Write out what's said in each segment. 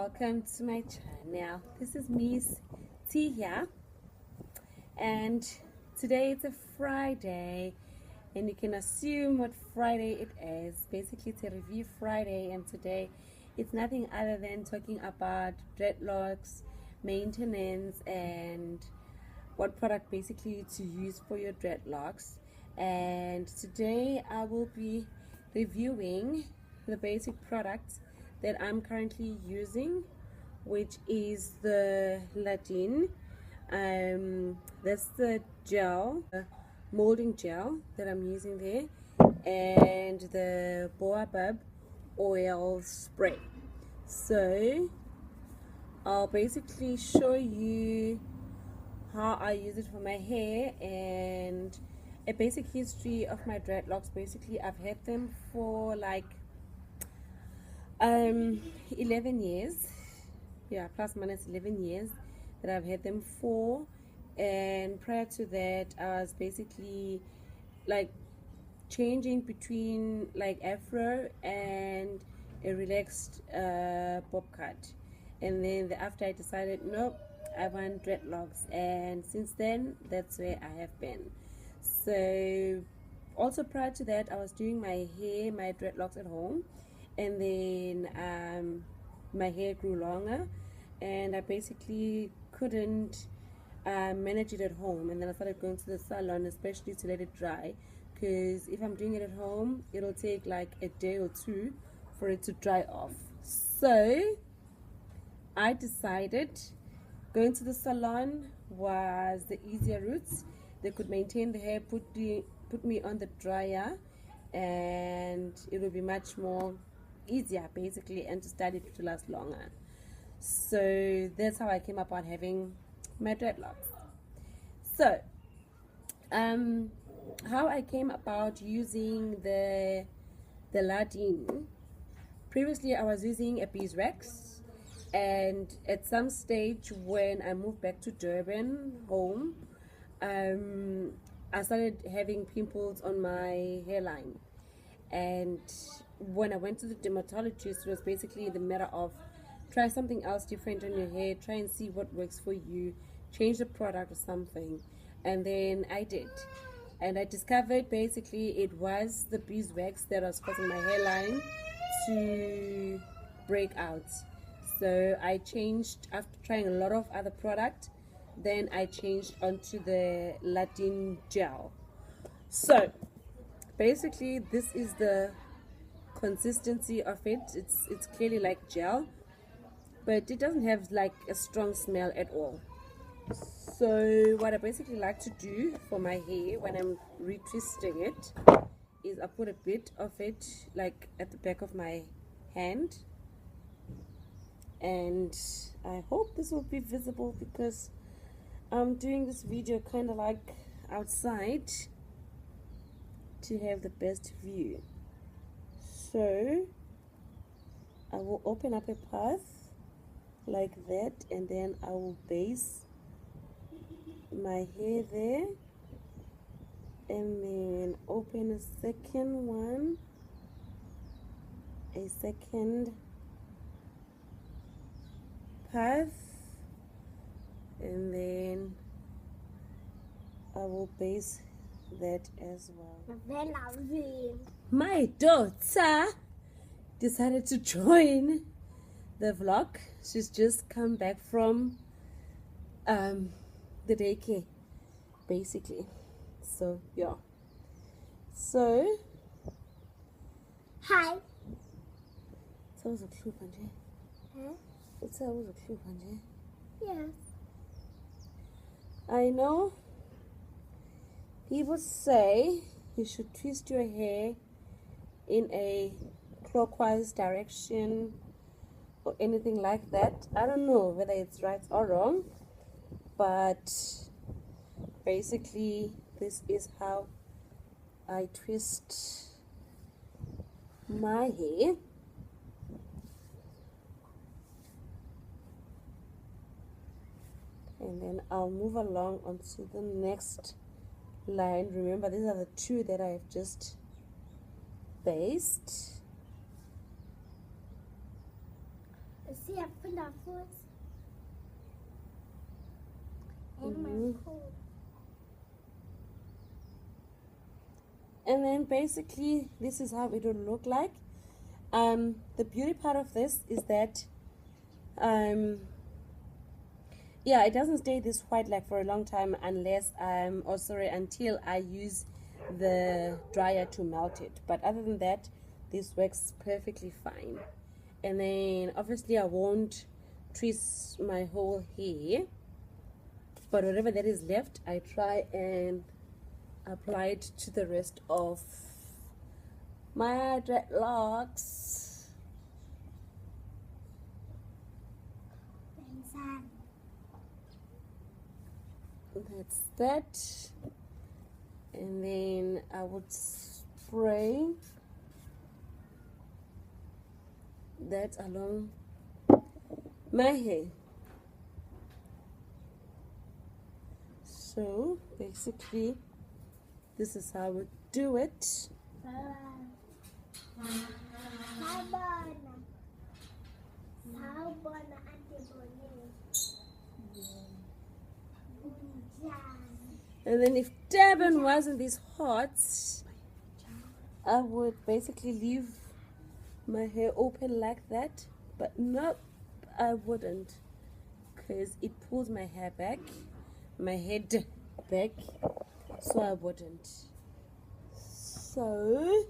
welcome to my channel. This is Miss T here, and today it's a Friday, and you can assume what Friday it is. Basically, it's a review Friday, and today it's nothing other than talking about dreadlocks, maintenance, and what product basically to use for your dreadlocks. And today I will be reviewing the basic products that I'm currently using, which is the Ladine. That's the gel, molding gel that I'm using there, and the baobab oil spray. So I'll basically show you how I use it for my hair and a basic history of my dreadlocks. Basically, I've had them for like 11 years, yeah, plus minus 11 years that I've had them for. And prior to that, I was basically like changing between like afro and a relaxed bob cut, and then after I decided nope, I want dreadlocks, and since then that's where I have been. So also prior to that, I was doing my hair, my dreadlocks at home, and then my hair grew longer, and I basically couldn't manage it at home, and then I started going to the salon, especially to let it dry, because if I'm doing it at home, it'll take like a day or two for it to dry off. So I decided going to the salon was the easier route. They could maintain the hair, put me on the dryer, and it will be much more easier basically, and to start it to last longer. So that's how I came about having my dreadlocks. So how I came about using the Ladine. Previously I was using a beeswax, and at some stage when I moved back to Durban home, I started having pimples on my hairline, and when I went to the dermatologist, it was basically the matter of try something else different on your hair, try and see what works for you, change the product or something. And then I did, and I discovered basically it was the beeswax that was causing my hairline to break out. So I changed after trying a lot of other product. Then I changed onto the Ladine gel. So basically this is the consistency of it. It's clearly like gel, but it doesn't have like a strong smell at all. So what I basically like to do for my hair when I'm retwisting it is I put a bit of it like at the back of my hand, and I hope this will be visible because I'm doing this video kind of like outside to have the best view. So I will open up a path like that, and then I will base my hair there, and then open a second one, a second path, and then I will base that as well. My daughter decided to join the vlog. She's just come back from the daycare basically. So yeah, so hi. So a clue manje. Huh? It's a clue manje. Yes. I know people say you should twist your hair in a clockwise direction or anything like that. I don't know whether it's right or wrong, but basically this is how I twist my hair. And then I'll move along onto the next line. Remember, these are the two that I've just based. See, I put that foot. And then basically this is how it will look like. The beauty part of this is that yeah, it doesn't stay this white like for a long time unless until I use the dryer to melt it. But other than that, this works perfectly fine. And then obviously I won't twist my whole hair, but whatever that is left, I try and apply it to the rest of my dreadlocks. That's that. And then I would spray that along my hair. So basically this is how we do it. And then if Devon wasn't this hot, I would basically leave my hair open like that, but no, I wouldn't, because it pulls my hair back, my head back, so I wouldn't. So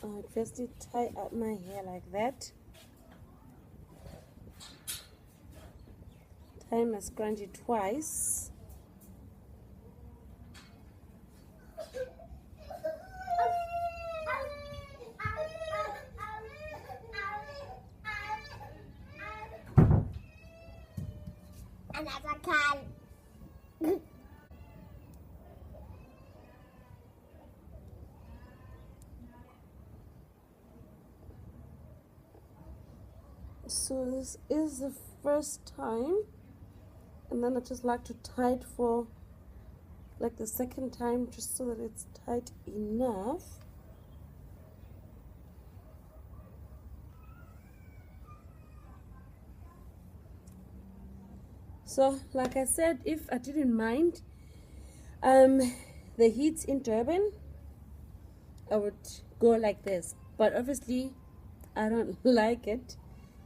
I'll just tie up my hair like that, tie my scrunchie twice. Another can. So this is the first time, and then I just like to tie it for like the second time, just so that it's tight enough. So like I said, if I didn't mind the heat in Durban, I would go like this, but obviously I don't like it.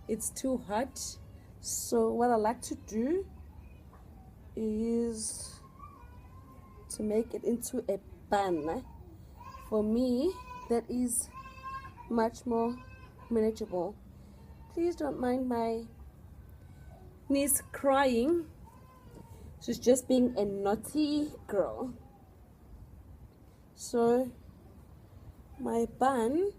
It's too hot. So what I like to do is to make it into a bun. For me, that is much more manageable. Please don't mind my niece crying. She's just being a naughty girl. So my bun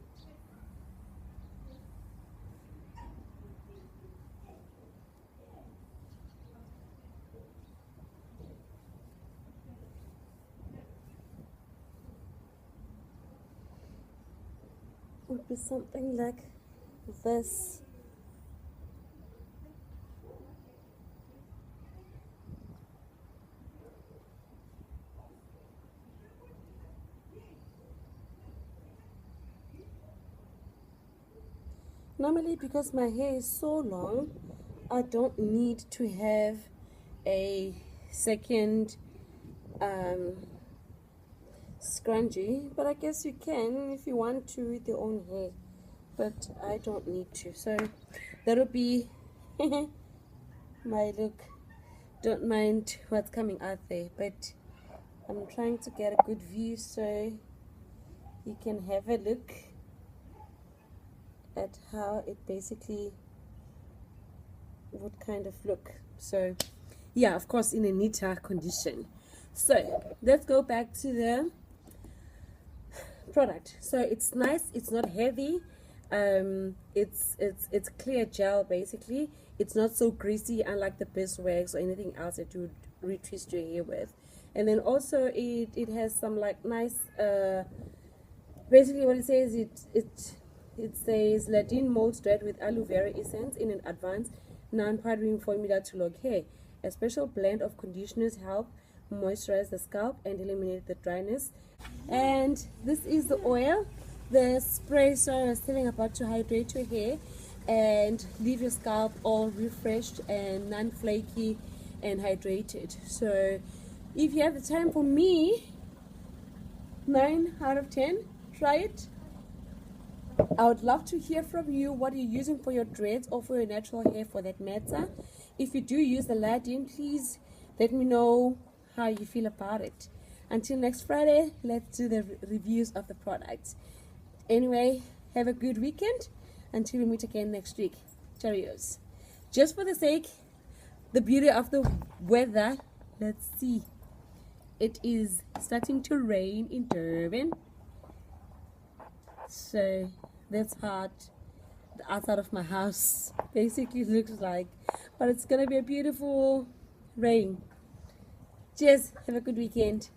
would be something like this. Normally, because my hair is so long, I don't need to have a second scrunchie, but I guess you can if you want to with your own hair, but I don't need to. So that'll be my look. Don't mind what's coming out there, but I'm trying to get a good view so you can have a look at how it basically would kind of look. So yeah, of course, in a neater condition. So let's go back to the product. So it's nice, it's not heavy, it's clear gel basically. It's not so greasy, unlike the beeswax or anything else that you would retwist your hair with. And then also it has some like nice basically what it says, it says Ladine molds dread with aloe vera essence in an advanced non-powdering formula to lock hair. A special blend of conditioners help moisturize the scalp and eliminate the dryness. And this is the oil. the spray story I was telling about to hydrate your hair and leave your scalp all refreshed and non-flaky and hydrated. So if you have the time, for me, 9 out of 10, try it. I would love to hear from you what you're using for your dreads or for your natural hair for that matter. If you do use the Ladine, please let me know how you feel about it. Until next Friday, let's do the reviews of the products. Anyway, have a good weekend until we meet again next week. Cheerios. Just for the sake, the beauty of the weather, let's see. It is starting to rain in Durban. So that's hard. The outside of my house basically looks like. But it's going to be a beautiful rain. Cheers. Have a good weekend.